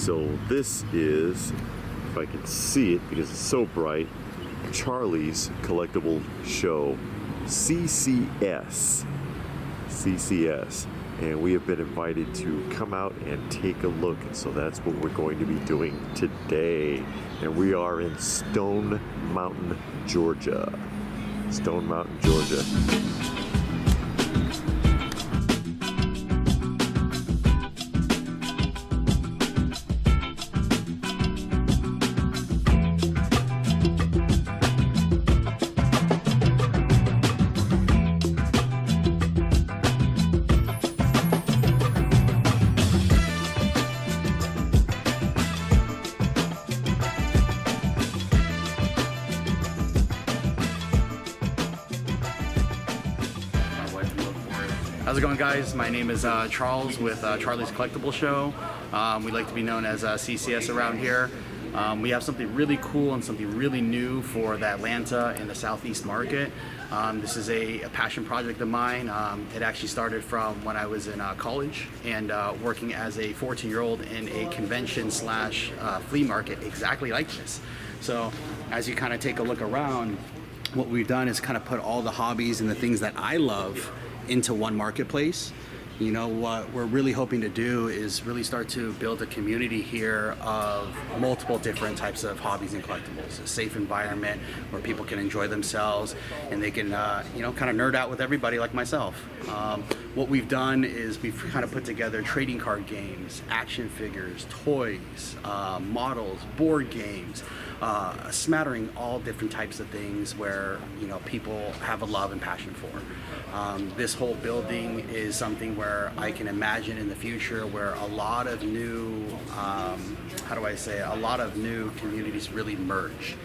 So this is, if I can see it because it's so bright, Charlie's Collectible Show, CCS. CCS. And we have been invited to come out and take a look. So that's what we're going to be doing today. And we are in Stone Mountain, Georgia. Stone Mountain, Georgia. How's it going, guys? My name is Charles with Charlie's Collectible Show. We like to be known as CCS around here. We have something really cool and something really new for the Atlanta and the Southeast market. This is a passion project of mine. It actually started from when I was in college and working as a 14-year-old in a convention slash flea market exactly like this. So as you kind of take a look around, what we've done is kind of put all the hobbies and the things that I love into one marketplace. You know, what we're really hoping to do is really start to build a community here of multiple different types of hobbies and collectibles. A safe environment where people can enjoy themselves and they can, you know, kind of nerd out with everybody like myself. What we've done is we've kind of put together trading card games, action figures, toys, models, board games, a smattering, all different types of things where, you know, people have a love and passion for. This whole building is something where I can imagine in the future where a lot of new, a lot of new communities really merge.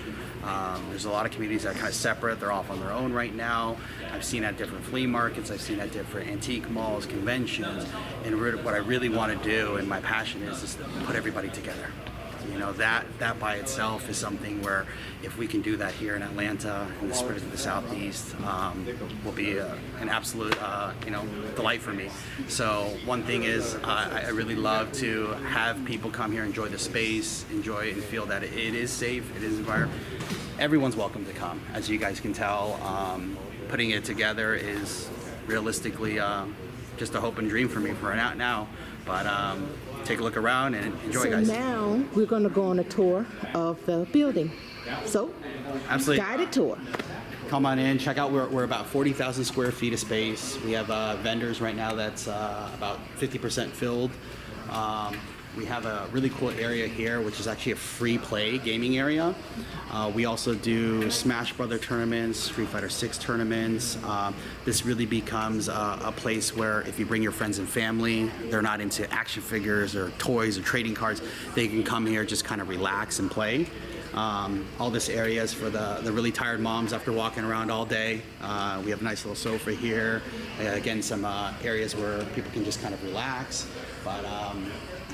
There's a lot of communities that are kind of separate. They're off on their own right now. I've seen at different flea markets, I've seen at different antique malls, conventions, and what I really want to do, and my passion is to put everybody together. You know, that by itself is something where if we can do that here in Atlanta, in the spirit of the Southeast, will be an absolute, you know, delight for me. So one thing is I really love to have people come here, enjoy the space, enjoy it and feel that it is safe, it is environment. Everyone's welcome to come. As you guys can tell, putting it together is realistically just a hope and dream for me for now. But take a look around and enjoy, guys. So now we're going to go on a tour of the building. So, absolutely, guided tour. Come on in, check out. We're about 40,000 square feet of space. We have vendors right now that's about 50% filled. We have a really cool area here, which is actually a free play gaming area. We also do Smash Brother tournaments, Street Fighter 6 tournaments. This really becomes a place where if you bring your friends and family, they're not into action figures or toys or trading cards, they can come here, just kind of relax and play. All this area is for the really tired moms after walking around all day. We have a nice little sofa here. Again, some areas where people can just kind of relax. But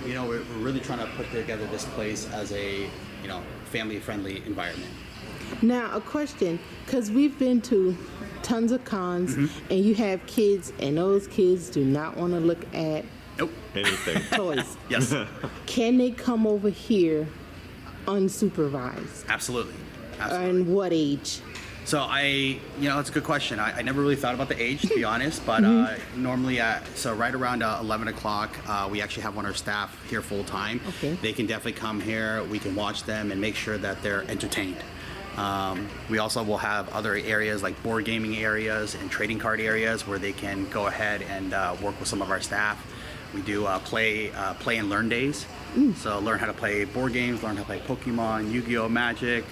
you know, we're really trying to put together this place as a, you know, family-friendly environment. Now, a question, because we've been to tons of cons, and you have kids, and those kids do not want to look at anything. Toys. Yes. Can they come over here unsupervised? Absolutely. And what age? So you know, it's a good question. I never really thought about the age, to be honest, but normally, so right around 11 o'clock, we actually have one of our staff here full time. Okay. They can definitely come here. We can watch them and make sure that they're entertained. We also will have other areas like board gaming areas and trading card areas where they can go ahead and work with some of our staff. We do play and learn days. So learn how to play board games, learn how to play Pokemon, Yu-Gi-Oh, Magic,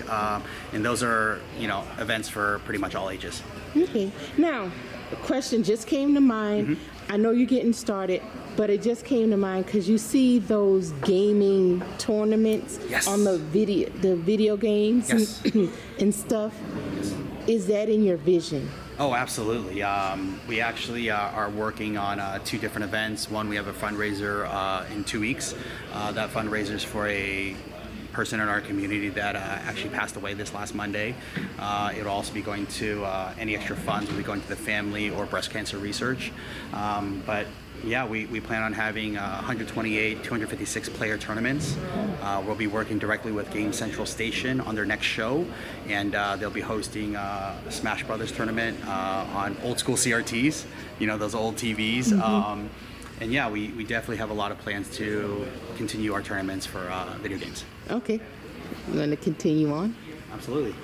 and those are, you know, events for pretty much all ages. Okay. Now, a question just came to mind. I know you're getting started, but it just came to mind because you see those gaming tournaments on the video games and stuff. Is that in your vision? Oh, absolutely. We actually are working on 2 different events. One, we have a fundraiser in 2 weeks. That fundraiser is for a person in our community that actually passed away this last Monday. It'll also be going to any extra funds will be going to the family or breast cancer research. But Yeah, we plan on having 128, 256 player tournaments. We'll be working directly with Game Central Station on their next show, and they'll be hosting a Smash Brothers tournament on old school CRTs, you know, those old TVs. And yeah, we definitely have a lot of plans to continue our tournaments for video games. Okay. You want to continue on? Absolutely.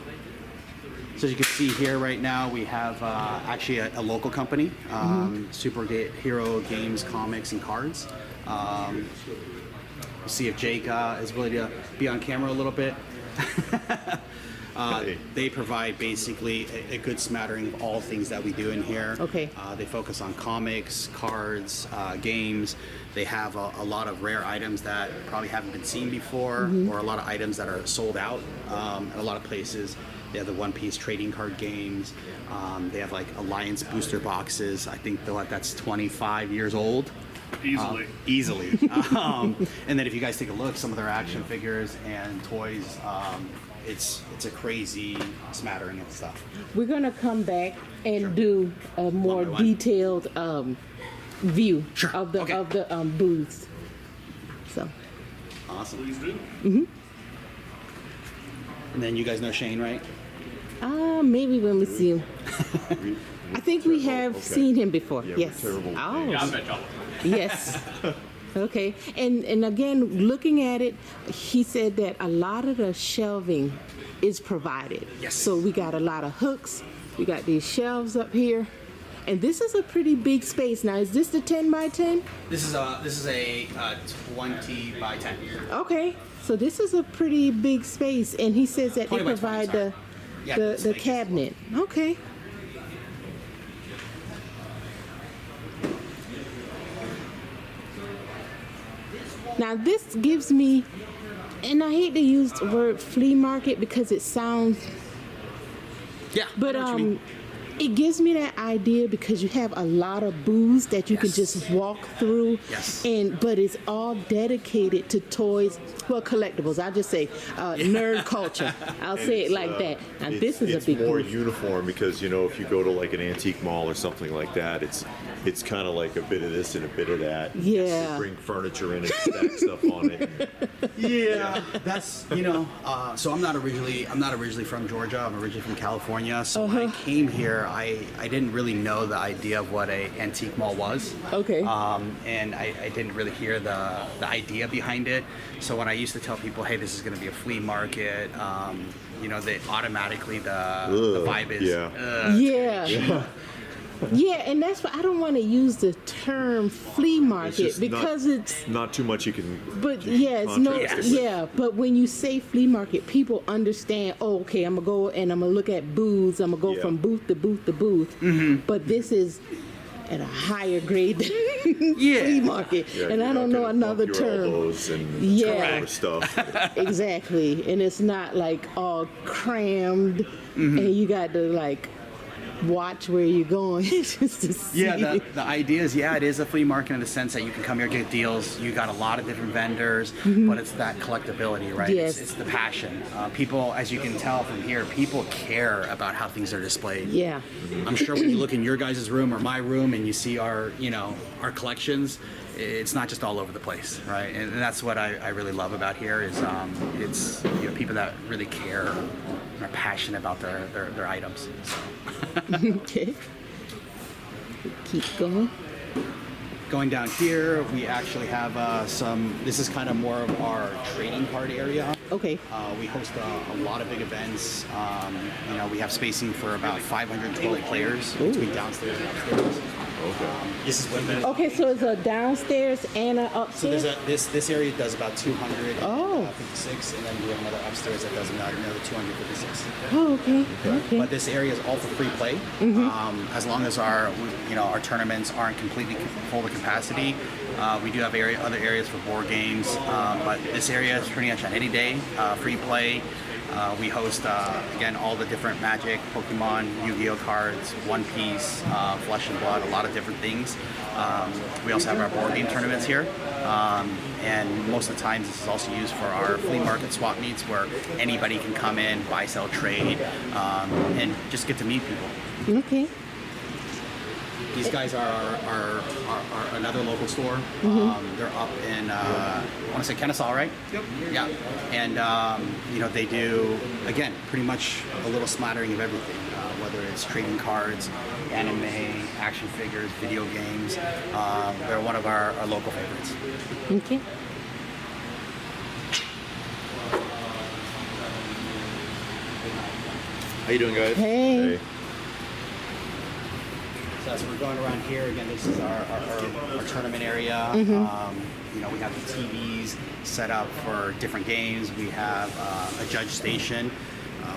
So as you can see here right now, we have actually a local company, Superhero Games, Comics, and Cards. We'll see if Jake is willing to be on camera a little bit. They provide basically a good smattering of all things that we do in here. Okay. They focus on comics, cards, games. They have a lot of rare items that probably haven't been seen before, or a lot of items that are sold out in a lot of places. They have the One Piece trading card games. They have like Alliance booster boxes. I think that's 25 years old. Easily. And then if you guys take a look, some of their action figures and toys, it's a crazy smattering of stuff. We're going to come back and do a more detailed view of the booths. So. Awesome. Mm-hmm. And then you guys know Shane, right? Maybe when we see him. I think we have seen him before. Yeah, yes. Oh. Yeah, I bet y'all. Yes. Okay. And again, looking at it, he said that a lot of the shelving is provided. Yes. So we got a lot of hooks. We got these shelves up here. And this is a pretty big space. Now, is this the 10 by 10? This is a 20 by 10. Okay. So this is a pretty big space. And he says that they 20 by 20, provide sorry. the cabinet. Okay. Now this gives me, and I hate to use the word flea market because it sounds, Yeah. but I know what you mean. it gives me that idea because you have a lot of booths that you can Yes. just walk through, Yes. but it's all dedicated to toys, well, collectibles. I'll just say nerd culture. I'll say it like that. Now this is a big It's more booth. uniform because, you know, if you go to like an antique mall or something like that, it's kind of like a bit of this and a bit of that. Yeah. They bring furniture in and stack stuff on it. Yeah, that's so I'm not originally from Georgia. I'm originally from California. So when I came here, I didn't really know the idea of what a antique mall was. Okay. And I didn't really hear the idea behind it. So when I used to tell people, hey, this is going to be a flea market, you know, they automatically the vibe is Yeah. Yeah, and that's why I don't want to use the term flea market just because it's. Not too much you can. But yeah, it's no. contrast it with. Yeah, but when you say flea market, people understand. Oh, okay, I'm gonna go and I'm gonna look at booths. I'm gonna go Yeah. from booth to booth to booth. But this is at a higher grade than flea market, Yeah, and you're I not don't know gonna bump another your term. elbows and Yeah. other stuff. Exactly, and it's not like all crammed, and you got to like watch where you're going just to see. Yeah, the idea is, it is a flea market in the sense that you can come here, get deals. You got a lot of different vendors, but it's that collectability, right? Yes. It's the passion. People, as you can tell from here, people care about how things are displayed. Yeah. I'm sure when you look in your guys' room or my room and you see our collections, it's not just all over the place, right? And that's what I really love about here is it's people that really care and are passionate about their items. So. Okay. Keep going. Going down here, we actually have this is kind of more of our trading card area. Okay. We host a lot of big events. We have spacing for about 512 players between downstairs and upstairs. This is what Okay, so it's a downstairs and a So upstairs. there's this area does about 256, Oh. and then we have another upstairs that does another 256. Oh, okay. Okay. But this area is all for free play, as long as our tournaments aren't completely full to capacity. We do have other areas for board games, but this area is pretty much on any day, free play. We host, again, all the different Magic, Pokemon, Yu-Gi-Oh cards, One Piece, Flesh and Blood, a lot of different things. We also have our board game tournaments here. And most of the times this is also used for our flea market swap meets where anybody can come in, buy, sell, trade, and just get to meet people. Okay. These guys are another local store. They're up in, I want to say Kennesaw, right? Yep. Yeah. And, they do, again, pretty much a little smattering of everything, whether it's trading cards, anime, action figures, video games. They're one of our local favorites. Okay. How you doing, guys? Hey. So as we're going around here, again, this is our tournament area. We have the TVs set up for different games. We have a judge station.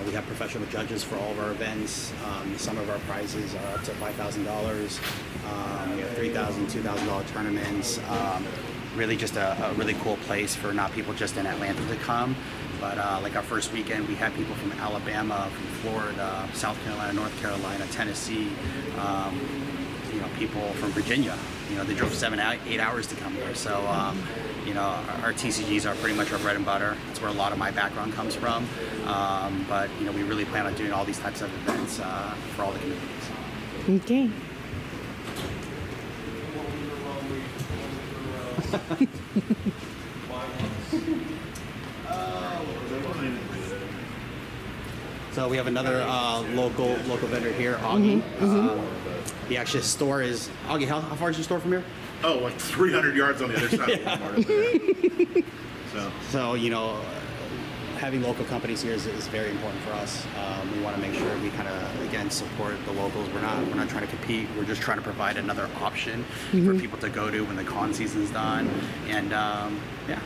We have professional judges for all of our events. Some of our prizes are up to $5,000. We have $3,000, $2,000 tournaments. Really just a really cool place for not people just in Atlanta to come, but like our first weekend, we had people from Alabama, from Florida, South Carolina, North Carolina, Tennessee, people from Virginia. They drove 7, 8 hours to come here. So, our TCGs are pretty much our bread and butter. It's where a lot of my background comes from. But, we really plan on doing all these types of events for all the communities. Okay. So we have another local vendor here, Augie. His store is, Augie, how far is your store from here? Oh, like 300 yards on the other side of Walmart. So, having local companies here is very important for us. We want to make sure we kind of, again, support the locals. We're not trying to compete. We're just trying to provide another option for people to go to when the con season's done. And, yeah.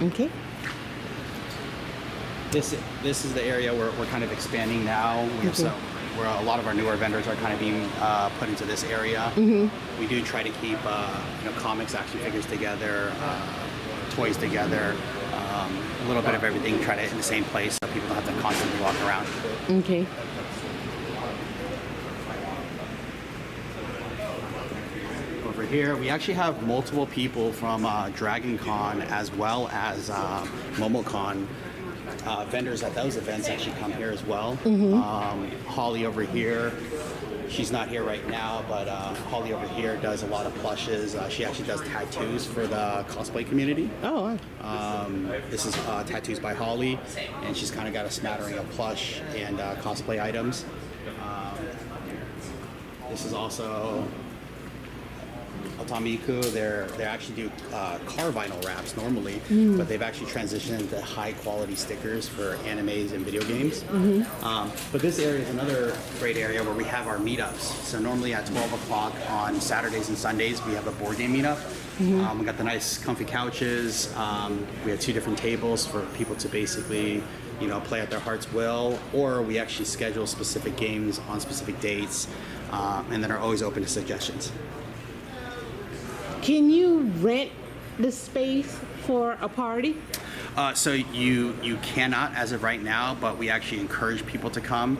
Okay. This is the area where we're kind of expanding now. We have where a lot of our newer vendors are kind of being put into this area. We do try to keep comics, action figures together, toys together, a little bit of everything. Try to in the same place so people don't have to constantly walk around. Okay. Over here, we actually have multiple people from Dragon Con as well as MomoCon. Vendors at those events actually come here as well. Holly over here, she's not here right now, but Holly over here does a lot of plushes. She actually does tattoos for the cosplay community. Oh. This is Tattoos by Holly, and she's kind of got a smattering of plush and cosplay items. This is also Atomiccandyproductions. They actually do car vinyl wraps normally, but they've actually transitioned into high quality stickers for animes and video games. But this area is another great area where we have our meetups. So normally at 12 o'clock on Saturdays and Sundays, we have a board game meetup. We got the nice comfy couches. We have 2 different tables for people to basically play at their heart's will, or we actually schedule specific games on specific dates, and then are always open to suggestions. Can you rent the space for a party? So you cannot as of right now, but we actually encourage people to come.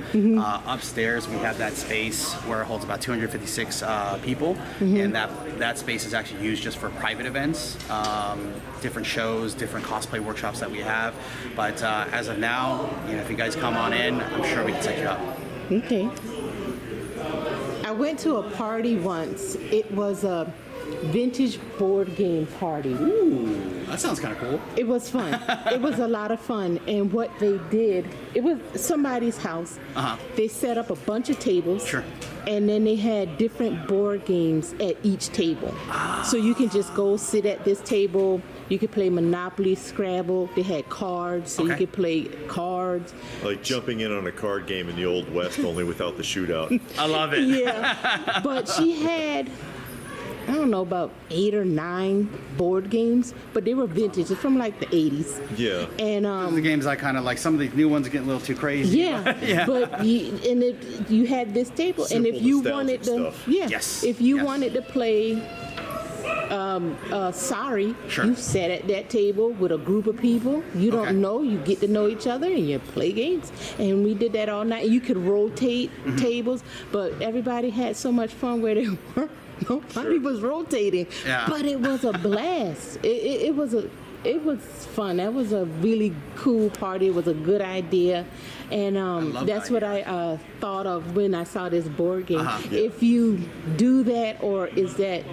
Upstairs, we have that space where it holds about 256 people, and that space is actually used just for private events, different shows, different cosplay workshops that we have. But as of now, if you guys come on in, I'm sure we can set you up. Okay. I went to a party once. It was a vintage board game party. Ooh, that sounds kind of cool. It was fun. It was a lot of fun. And what they did, it was somebody's house. They set up a bunch of tables. Sure. And then they had different board games at each table. So you can just go sit at this table. You could play Monopoly, Scrabble. They had cards, so you could play cards. Like jumping in on a card game in the Old West, only without the shootout. I love it. Yeah. But she had, I don't know, about 8 or 9 board games, but they were vintage. It's from like the 80s. Yeah. And the games I kind of like. Some of the new ones are getting a little too crazy. yeah. But you had this table, Simple, and if you nostalgic wanted to, stuff. if you wanted to play Sorry, you sat at that table with a group of people you don't know. You get to know each other and you play games. And we did that all night. You could rotate tables, but everybody had so much fun where they were. Nobody was rotating, but it was a blast. It it was fun. That was a really cool party. It was a good idea, and that's what I thought of when I saw this board game. If you do that, or is that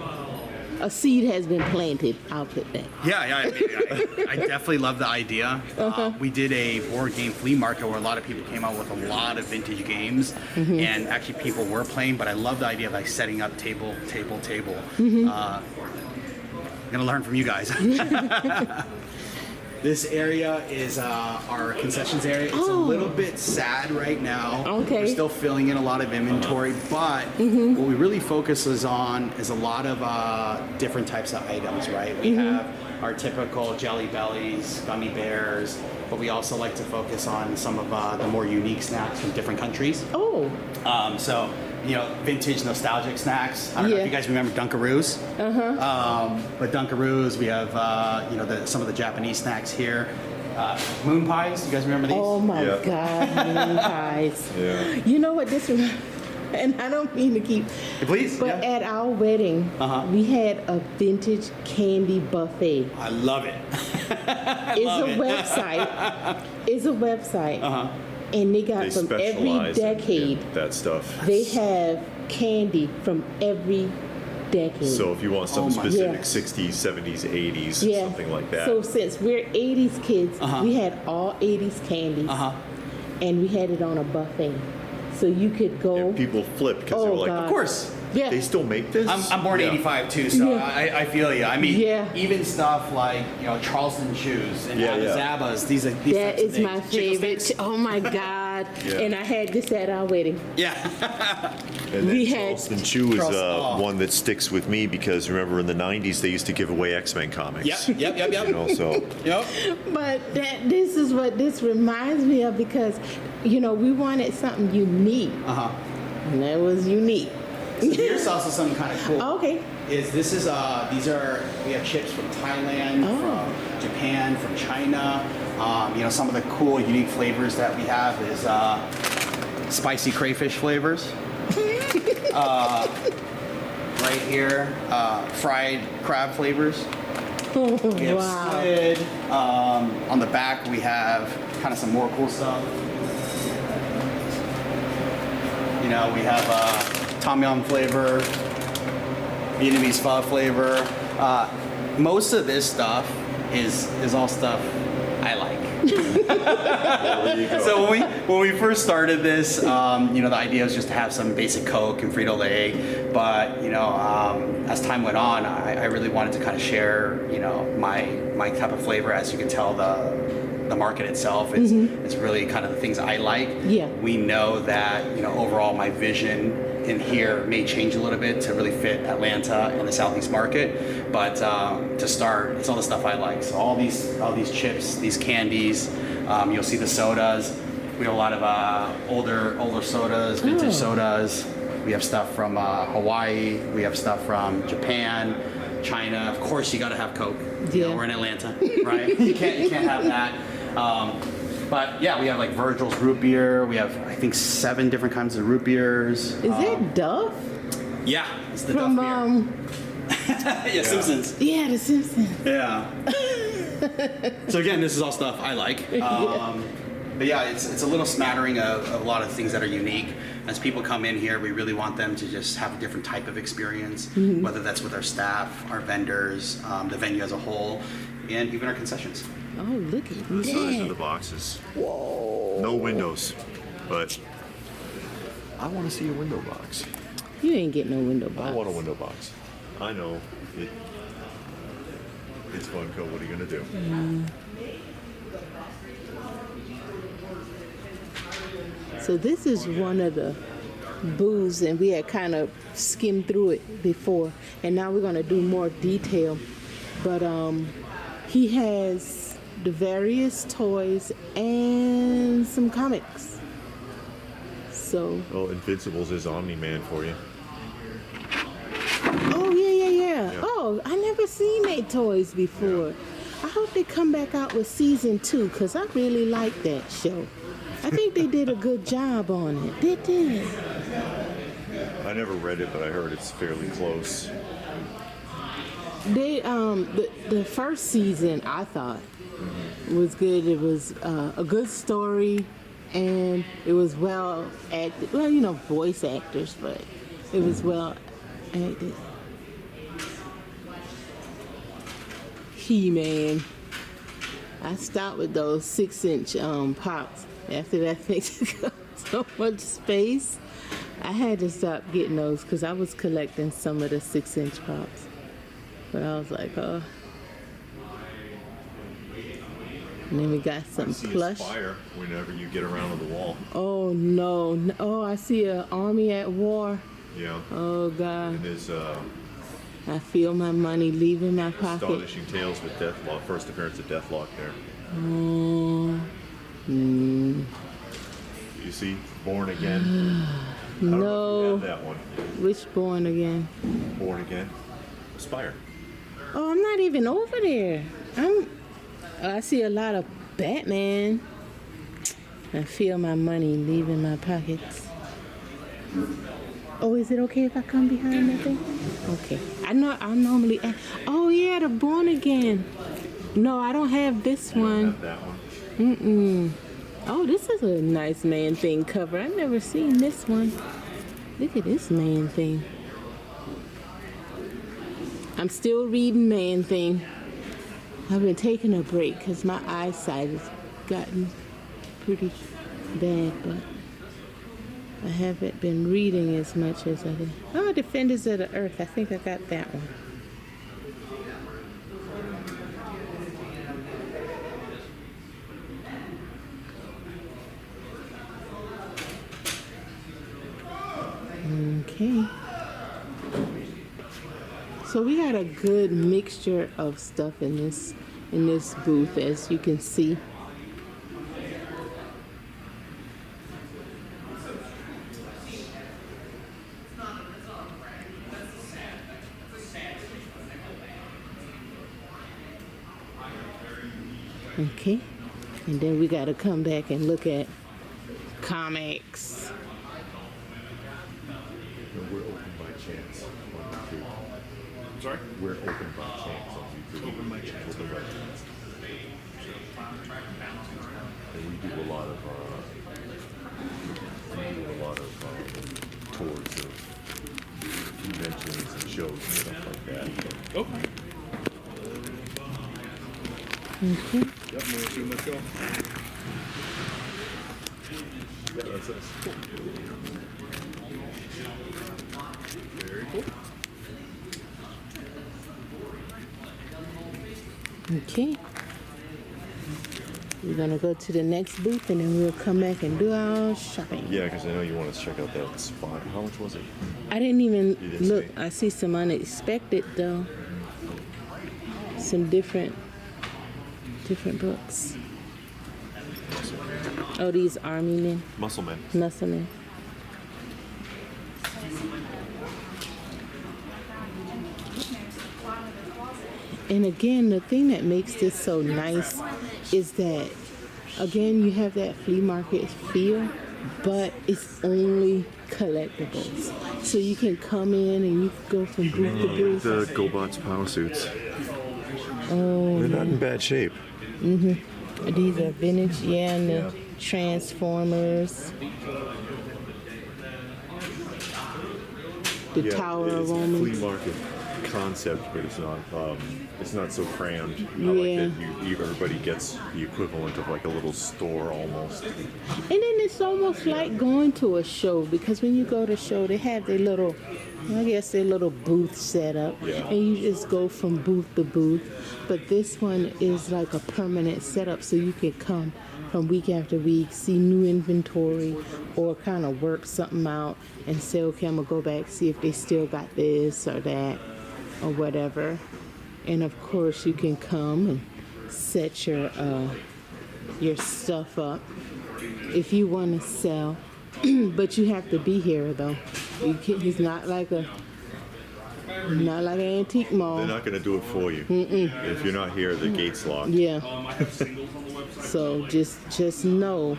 a seed has been planted? I'll put that. Yeah, I definitely love the idea. We did a board game flea market where a lot of people came out with a lot of vintage games, and actually people were playing. But I love the idea of like setting up table. I'm gonna learn from you guys. This area is our concessions area. It's a little bit sad right now. Okay. We're still filling in a lot of inventory, but what we really focus on is a lot of different types of items, right? We have our typical jelly bellies, gummy bears, but we also like to focus on some of the more unique snacks from different countries. Oh. So, you know, vintage nostalgic snacks. I don't know if you guys remember Dunkaroos. But Dunkaroos, we have, you know, some of the Japanese snacks here. Moon pies, you guys remember these? Oh my God, moon pies. Yeah. You know what this is? And I don't mean to keep. Please. But at our wedding, we had a vintage candy buffet. I love it. It's a website. And they got from every specialize decade. in that stuff. They have candy from every decade. So if you want something specific, Yeah. 60s, 70s, 80s, Yeah. something like that. So since we're 80s kids, we had all 80s candies. And we had it on a buffet. So you could go. and people flip because they were like, God. Of course. Yeah. they still make this? I'm born Yeah. 85 too, so Yeah. I feel you. I mean, Yeah. even stuff like, you know, Charleston shoes and Yeah, yeah. Zabbas, these That types of is my things. Chickle favorite. sticks. Oh my God. Yeah. And I had this at our wedding. Yeah. And then we had- Charleston Chew is Charleston- one that sticks with me because remember in the 90s they used to give away X-Men comics. Yep. You know, so Yep. But this is what this reminds me of because, you know, we wanted something unique. And that was unique. So here's also something kind of cool. Okay. These are we have chips from Thailand, from Japan, from China. You know, some of the cool, unique flavors that we have is spicy crayfish flavors. Right here, fried crab flavors. We have Wow. squid. On the back, we have kind of some more cool stuff. You know, we have tom yum flavor, Vietnamese pho flavor. Most of this stuff is all stuff I like. there you go. So when we first started this, you know, the idea was just to have some basic Coke and Frito-Lay. But you know, as time went on, I really wanted to kind of share, you know, my type of flavor. As you can tell, the market itself is really kind of the things I like. Yeah. We know that, you know, overall my vision in here may change a little bit to really fit Atlanta and the Southeast market. But to start, it's all the stuff I like. So all these chips, these candies, you'll see the sodas. We have a lot of older sodas, vintage sodas. We have stuff from Hawaii. We have stuff from Japan, China. Of course, you got to have Coke. You know, Yeah. we're in Atlanta, right? you can't have that. But yeah, we have like Virgil's root beer. We have, I think, 7 different kinds of root beers. Is that Duff? Yeah, it's the From, Duff beer. Yeah, Simpsons. Yeah, The Simpsons. Yeah. So again, this is all stuff I like. But yeah, it's a little smattering of a lot of things that are unique. As people come in here, we really want them to just have a different type of experience, whether that's with our staff, our vendors, the venue as a whole, and even our concessions. Oh, look at The size of the that. boxes. Whoa. No windows, but I want to see a window box. You ain't getting no window box. I want a window box. I know. It's fun, Co. What are you going to do? So this is one of the booths, and we had kind of skimmed through it before, and now we're going to do more detail. But he has the various toys and some comics. So, Oh, Invincible's is Omni-Man for you. oh yeah. Yeah. Oh, I never seen their toys before. I hope they come back out with season 2, because I really like that show. I think they did a good job on it. They did. I never read it, but I heard it's fairly close. They the first season I thought was good. It was a good story, and it was well acted. Well, you know, voice actors, but it was well acted. He-Man. I stopped with those 6-inch pops. After that thing took up so much space, I had to stop getting those because I was collecting some of the 6-inch pops. But I was like, oh. And then we got some plush. Fire whenever you get around to the wall. Oh no! Oh, I see an army at war. Yeah. Oh God! And there's I feel my money leaving my pocket. Astonishing Tales with Deathlock. First appearance of Deathlock there. You see, Born Again. I don't know if you have that one. Which Born Again? Born Again. Aspire. Oh, I'm not even over there. I see a lot of Batman. I feel my money leaving my pockets. Oh, is it okay if I come behind that thing? Okay. I normally. Oh yeah, the Born Again. No, I don't have this one. Have that one. Oh, this is a nice Man Thing cover. I've never seen this one. Look at this Man Thing. I'm still reading Man Thing. I've been taking a break because my eyesight has gotten pretty bad, but I haven't been reading as much as I did. Oh, Defenders of the Earth. I think I got that one. Okay. So we got a good mixture of stuff in this booth, as you can see. Okay, and then we got to come back and look at comics. We're open by chance on YouTube. I'm sorry? We're open by chance on YouTube. Open by chance. Open by chance. And we do a lot of tours of conventions and shows and stuff like that. Okay. Okay. Yep, I'm going to see let's go. Yeah, that's us. Very cool. Okay. We're gonna go to the next booth and then we'll come back and do our shopping. Yeah, because I know you want to check out that spot. How much was it? I didn't even didn't look. see. I see some unexpected though. Some different books. Oh, these army men, Muscleman. muscle men. And again, the thing that makes this so nice is that, again, you have that flea market feel, but it's only collectibles. So you can come in and you can go from booth to booth. The GoBots power suits. Oh, They're not in bad shape. these are vintage, yeah, and the Transformers. The Tower of It's a flea Romans. market concept, but it's not so crammed. I Yeah. like that everybody gets the equivalent of like a little store almost. And then it's almost like going to a show, because when you go to a show, they have their little, their little booth set up. Yeah. And you just go from booth to booth. But this one is like a permanent setup, so you can come from week after week, see new inventory, or kind of work something out and say, okay, I'm going to go back, see if they still got this or that or whatever. And of course, you can come and set your stuff up if you want to sell. But you have to be here though. It's not like an antique mall. They're not going to do it for you. If you're not here, the gate's locked. Yeah. I have singles on the website. So just know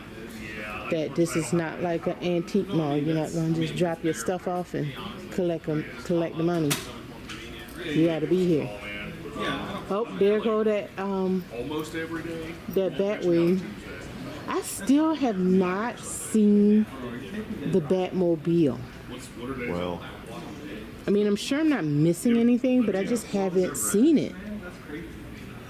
that this is not like an antique mall. You're not going to just drop your stuff off and collect the money. You got to be here. Oh, man. Oh, there go that Almost every day. that Batwing. I still have not seen the Batmobile. What are they? Well, I mean, I'm sure I'm not missing anything, but I just haven't seen it.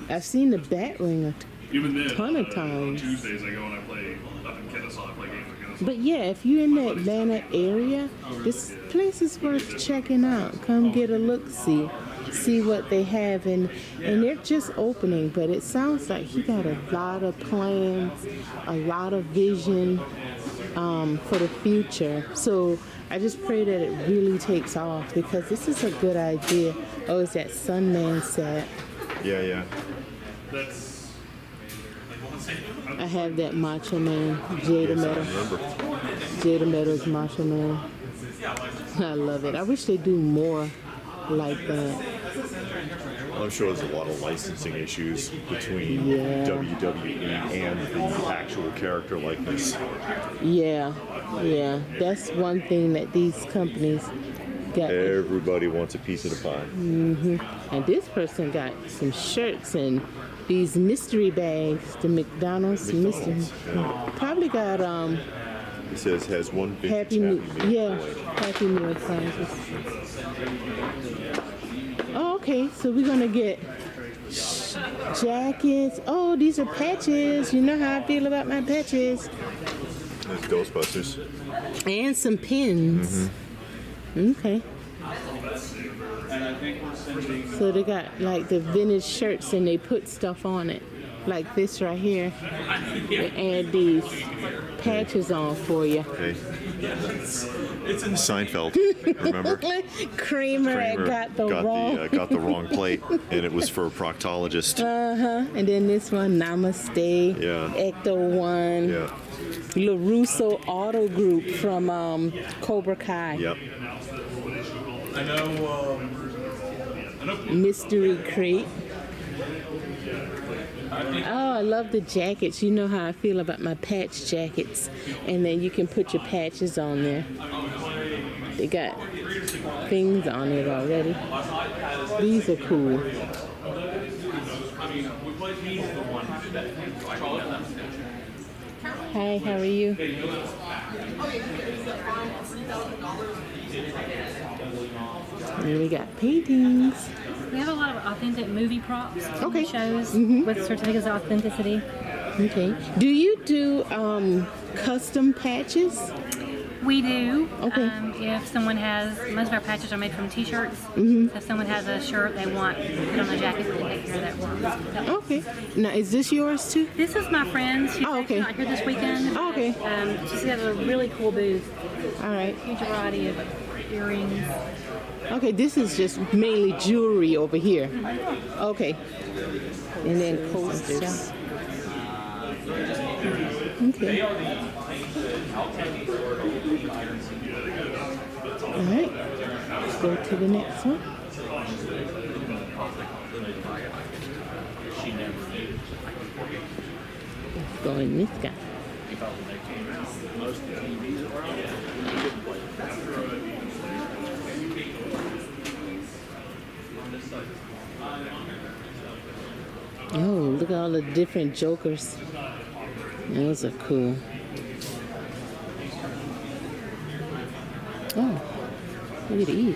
I've seen the Batwing Even then, ton of on times. Tuesdays I go and I play up in Kennesaw. I play games in Kennesaw. But yeah, if you're in the Atlanta area, this place is worth checking out. Come get a look, see what they have, and they're just opening. But it sounds like he got a lot of plans, a lot of vision for the future. So I just pray that it really takes off because this is a good idea. Oh, it's that Sunman set. yeah. That's. I have that Macho Man, Jada Yes, I Metal. remember. Jada Metal's Macho Man. I love it. I wish they do more like that. I'm sure there's a lot of licensing issues between Yeah. WWE and the actual character likeness. Yeah. That's one thing that these companies got. Everybody wants a piece of the pie. And this person got some shirts and these mystery bags, the McDonald's mystery. Yeah. Probably got It says has one vintage Happy Meal. Yeah, toy. Happy Meal prizes. Oh, okay. So we're gonna get jackets. Oh, these are patches. You know how I feel about my patches. There's Ghostbusters. And some pins. Okay. So they got like the vintage shirts and they put stuff on it. Like this right here. They add these patches on for you. Okay. Seinfeld, remember? Kramer got the wrong. Plate, and it was for a proctologist. And then this one, Namaste. Yeah. Ecto One. Yeah. LaRusso Auto Group from Cobra Kai. Yep. I know. Mystery Crate. Oh, I love the jackets. You know how I feel about my patch jackets. And then you can put your patches on there. They got things on it already. These are cool. Hi, how are you? And we got paintings. We have a lot of authentic movie props from Okay. the shows with certificates of authenticity. Okay. Do you do custom patches? We do. Okay. If someone has, most of our patches are made from t-shirts. If someone has a shirt they want put on a jacket, we take care of that work. Okay. Now, is this yours too? This is my friend. She's Oh, okay. actually not here this weekend. Oh, okay. She's got a really cool booth. All right. Huge variety of earrings. Okay, this is just mainly jewelry over here. Okay. And then coasters. Okay. All right. Let's go to the next one. Let's go in this guy. Oh, look at all the different Jokers. Those are cool. Oh, look at these.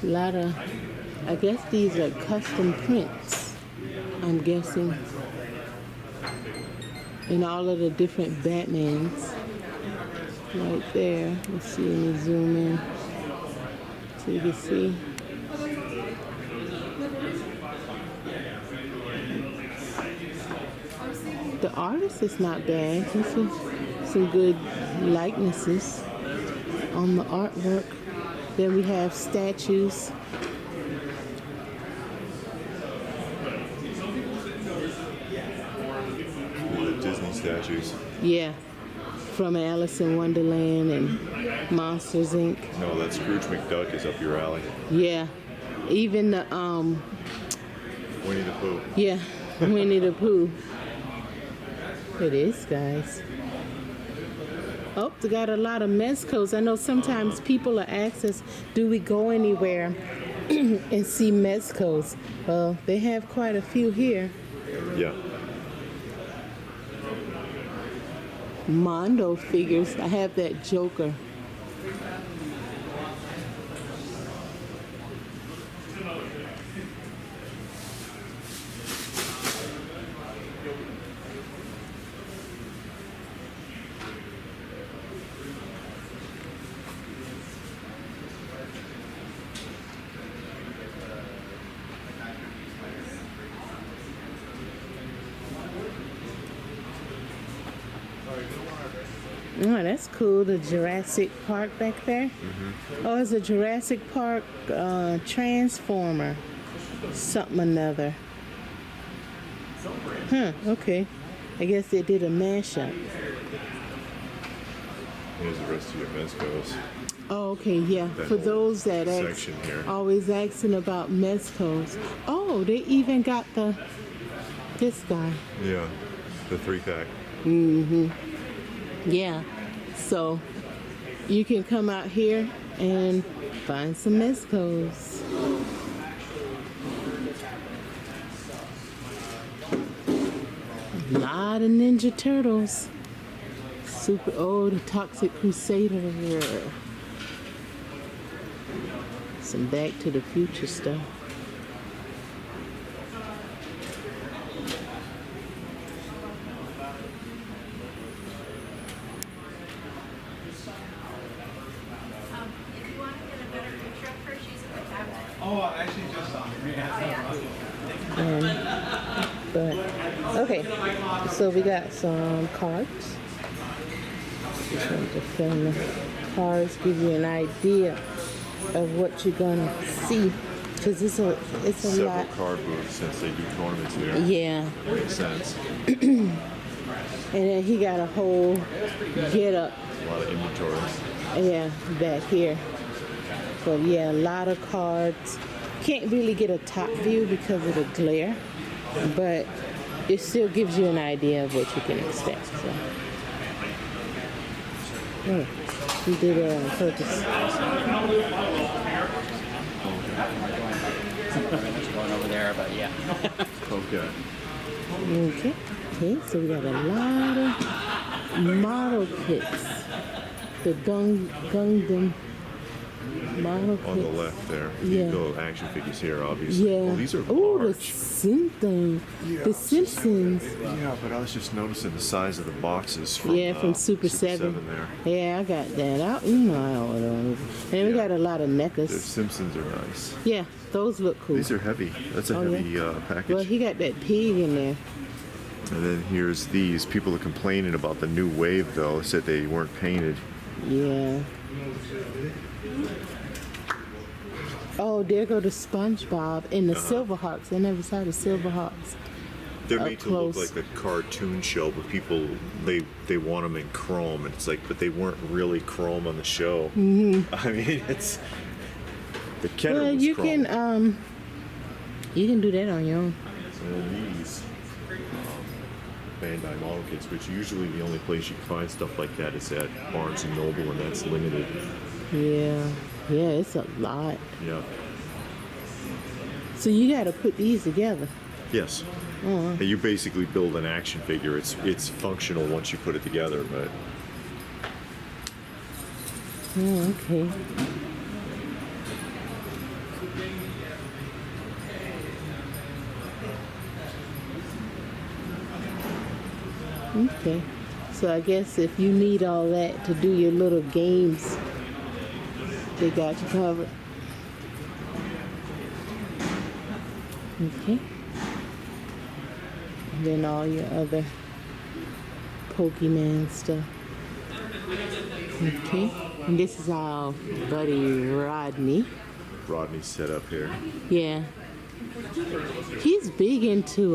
A lot of, I guess these are custom prints, I'm guessing. And all of the different Batmans right there. Let's see, let me zoom in so you can see. The artist is not bad. This is some good likenesses on the artwork. Then we have statues. Disney statues. Yeah, from Alice in Wonderland and Monsters Inc. No, that Scrooge McDuck is up your alley. Yeah, even the Winnie the Pooh. yeah, Winnie the Pooh. It is, guys. Oh, they got a lot of Mezcos. I know sometimes people are asking us, do we go anywhere and see Mezcos? Well, they have quite a few here. Yeah. Mondo figures. I have that Joker. Oh, that's cool. The Jurassic Park back there. Oh, it's a Jurassic Park Transformer. Something another. Huh, okay. I guess they did a mashup. Here's the rest of your Mezcos. Oh, okay, yeah. That For whole those that section here. always asking about Mezcos. Oh, they even got this guy. Yeah. The 3-pack. Yeah. So you can come out here and find some Mezcos. A lot of Ninja Turtles. Super old Toxic Crusader. Some Back to the Future stuff. But okay, so we got some cards. Just want to film the cards, give you an idea of what you're gonna see, because it's a Several lot. card booths since they do tournaments here. Yeah, Makes sense. and then he got a whole get up. A lot of inventory. Yeah, back here. But yeah, a lot of cards. Can't really get a top view because of the glare, but it still gives you an idea of what you can expect. So. Oh, he did it on purpose. Going over there, but yeah. Okay. Okay, so we got a lot of model kits. The Gundam model kits. On the left there. Yeah. The action figures here, obviously. Yeah. Oh, these are Oh, the large. Simpsons. Yeah, The Simpsons. Yeah, but I was just noticing the size of the boxes from, From Super 7. there. Yeah, I got that. I ordered them. And we got a lot of The NECAs. Simpsons are nice. Yeah, those look cool. These are heavy. That's a Oh, heavy Well, package. he got that pig in there. And then here's these. People are complaining about the new wave, though. Said they weren't painted. Yeah. Oh, there go the SpongeBob and the Silverhawks. I never saw the Silverhawks. They're Up made to look close. like a cartoon show, but people they want them in chrome, and it's like, but they weren't really chrome on the show. Mm-hmm. I mean, it's the Kenner Well, was you chrome. you can do that on your own. And these Bandai model kits, which usually the only place you can find stuff like that is at Barnes and Noble, and that's limited. Yeah, it's a lot. Yeah. So you got to put these together. Yes. And you basically build an action figure. It's functional once you put it together, but Oh, okay. Okay. So I guess if you need all that to do your little games, they got you covered. Okay. And then all your other Pokemon stuff. Okay. And this is our buddy Rodney. Rodney's set up here. Yeah. He's big into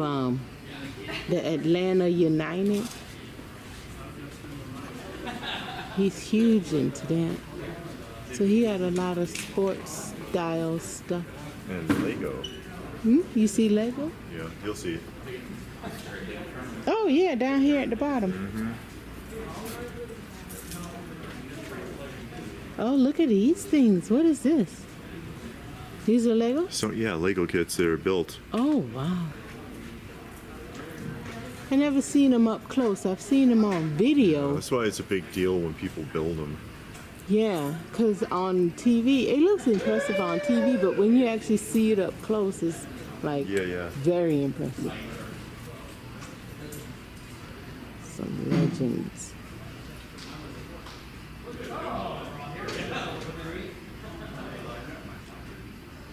the Atlanta United. He's huge into that. So he had a lot of sports style stuff. And Lego. You see Lego? Yeah, you'll see it. Oh yeah, down here at the bottom. Oh, look at these things. What is this? These are Legos? So yeah, Lego kits that are built. Oh wow. I never seen them up close. I've seen them on video. That's why it's a big deal when people build them. Yeah, because on TV, it looks impressive on TV, but when you actually see it up close, it's like very impressive. Some legends.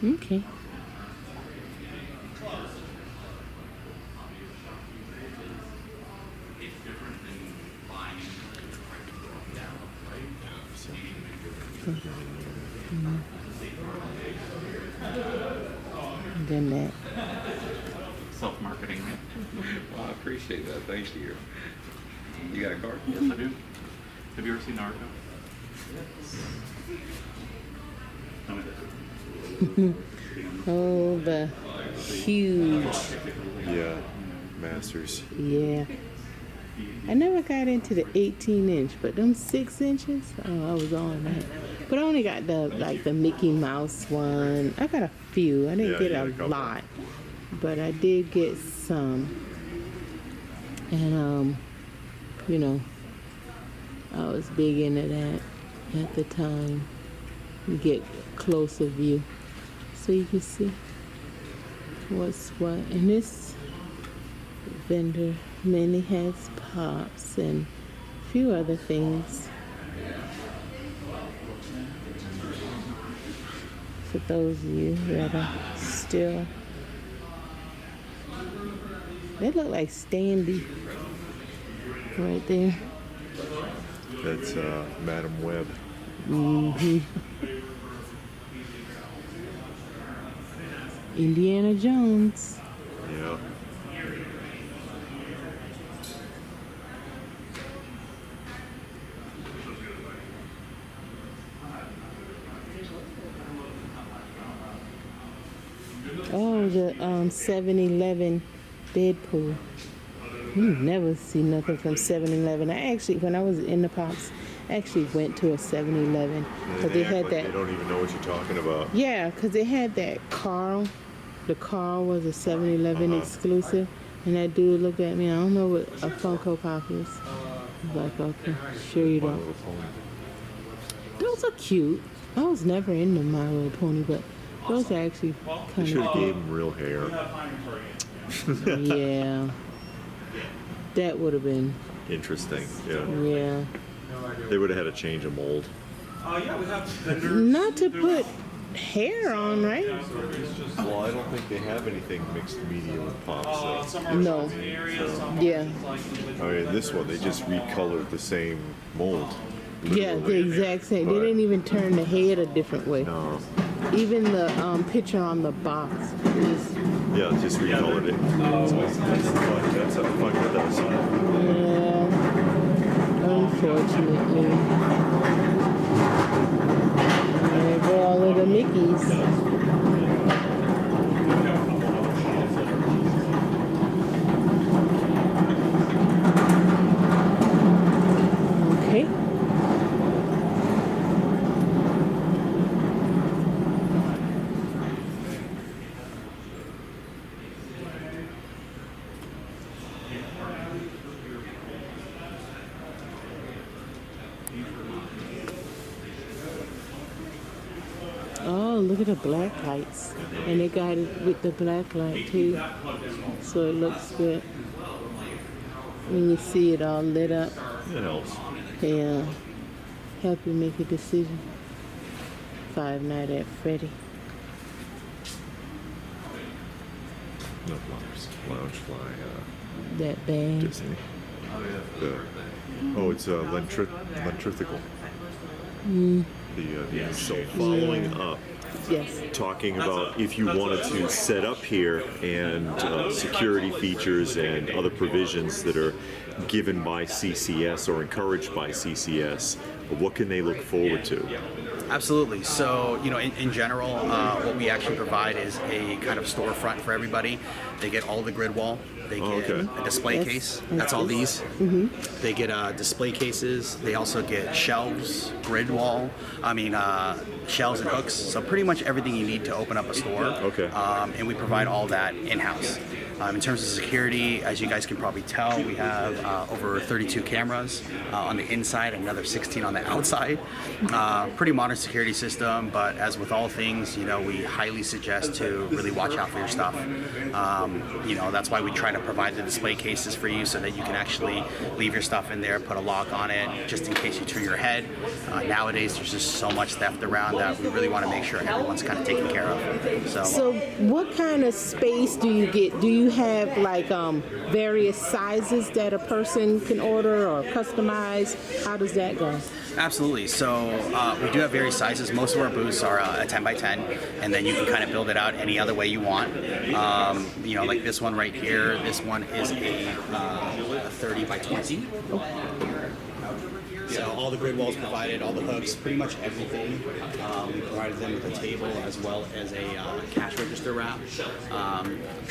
Okay. Then that. Self-marketing. Well, I appreciate that. Thank you. You got a card? Yes, I do. Have you ever seen Naruto? Oh, the huge. Yeah, Masters. Yeah. I never got into the 18-inch, but them 6 inches, oh, I was on that. But I only got the Mickey Mouse one. I got a few. I didn't get a lot, but I did get some. And you know, I was big into that at the time. You get closer view, so you can see what's what. And this vendor mainly has pops and a few other things. For those of you that are still, they look like Standy right there. That's Madam Web. Indiana Jones. Yeah. Oh, the 7-Eleven Deadpool. You never see nothing from 7-Eleven. I actually, when I was in the Pops, I actually went to a 7-Eleven because they had Like that. they don't even know what you're talking about. Yeah, because they had that Carl. The Carl was a 7-Eleven exclusive, and that dude looked at me. I don't know what a Funko Pop is. I was like, okay, sure you My don't. Little Pony. Those are cute. I was never into My Little Pony, but those are actually They kind should have of gave him real hair. yeah. That would have been Interesting. Yeah. yeah. They would have had to change a mold. Not to put hair on, right? Well, I don't think they have anything mixed media with Pops. So. No. Yeah. I mean, this one, they just recolored the same mold. Yeah, the literally. exact same. They But- didn't even turn the head a different way. No. Even the picture on the box is Yeah, just recolored it. That's how Funko does. yeah. Unfortunately. There go all of the Mickeys. Okay. Oh, look at the black lights. And they got it with the black light too. So it looks good. When you see it all lit up. It helps. Yeah. Help you make a decision. Five Nights at Freddy. No Loungefly, That band. Disney. It's Lentrifical. So following up, Yes. talking about if you wanted to set up here and security features and other provisions that are given by CCS or encouraged by CCS, what can they look forward to? Absolutely. So, in general, what we actually provide is a kind of storefront for everybody. They get all the grid wall They get a display That's case. That's all these. They get display cases. They also get shelves, grid wall. Shelves and hooks. So pretty much everything you need to open up a store. Okay. And we provide all that in-house. In terms of security, as you guys can probably tell, we have over 32 cameras on the inside, another 16 on the outside. Pretty modern security system, but as with all things, we highly suggest to really watch out for your stuff. That's why we try to provide the display cases for you so that you can actually leave your stuff in there, put a lock on it, just in case you turn your head. Nowadays, there's just so much theft around that we really want to make sure everyone's kind of taken care of. So what kind of space do you get? Do you have like various sizes that a person can order or customize? How does that go? Absolutely. So we do have various sizes. Most of our booths are a 10 by 10, and then you can kind of build it out any other way you want. Like this one right here. This one is a 30 by 20. So all the grid walls provided, all the hooks, pretty much everything. We provided them with a table as well as a cash register wrap.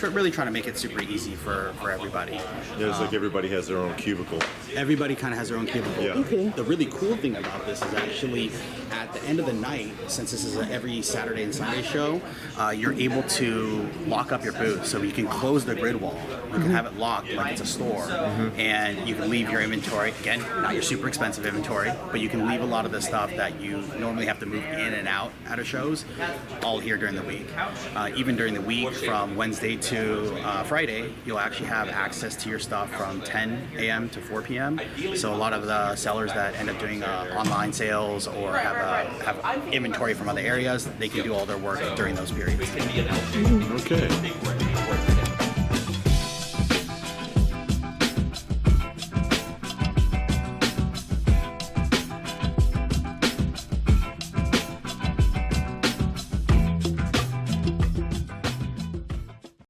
Really trying to make it super easy for everybody. Yeah, it's like everybody has their own cubicle. Everybody kind of has their own cubicle. Yeah. Okay. The really cool thing about this is actually at the end of the night, since this is an every Saturday and Sunday show, you're able to lock up your booth. So you can close the grid wall. You can have it locked like it's a store. And you can leave your inventory. Again, not your super expensive inventory, but you can leave a lot of the stuff that you normally have to move in and out of shows all here during the week. Even during the week from Wednesday to Friday, you'll actually have access to your stuff from 10 a.m. to 4 p.m. So a lot of the sellers that end up doing online sales or have inventory from other areas, they can do all their work during those periods. Okay.